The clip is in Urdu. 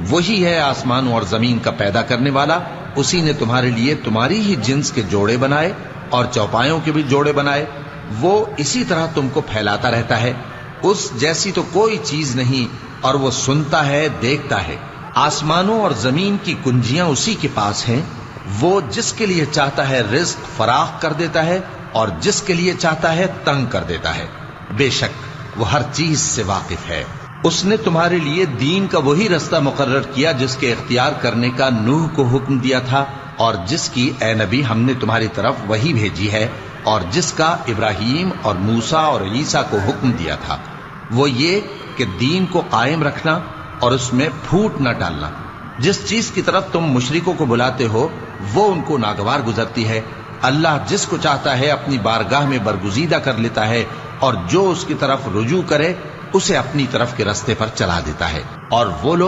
وہی ہے آسمانوں اور زمین کا پیدا کرنے والا، اسی نے تمہارے لیے تمہاری ہی جنس کے جوڑے بنائے اور چوپایوں کے بھی جوڑے بنائے، وہ اسی طرح تم کو پھیلاتا رہتا ہے، اس جیسی تو کوئی چیز نہیں، اور وہ سنتا ہے دیکھتا ہے۔ آسمانوں اور زمین کی کنجیاں اسی کے پاس ہیں، وہ جس کے لیے چاہتا ہے رزق فراخ کر دیتا ہے اور جس کے لیے چاہتا ہے تنگ کر دیتا ہے، بے شک وہ ہر چیز سے واقف ہے۔ اس نے تمہارے لیے دین کا وہی رستہ مقرر کیا جس کے اختیار کرنے کا نوح کو حکم دیا تھا، اور جس کی اے نبی ہم نے تمہاری طرف وہی بھیجی ہے، اور جس کا ابراہیم اور موسیٰ اور عیسیٰ کو حکم دیا تھا، وہ یہ کہ دین کو قائم رکھنا اور اس میں پھوٹ نہ ڈالنا۔ جس چیز کی طرف تم مشرکوں کو بلاتے ہو وہ ان کو ناگوار گزرتی ہے، اللہ جس کو چاہتا ہے اپنی بارگاہ میں برگزیدہ کر لیتا ہے، اور جو اس کی طرف رجوع کرے اسے اپنی طرف کے رستے پر چلا دیتا ہے۔ اور وہ لوگ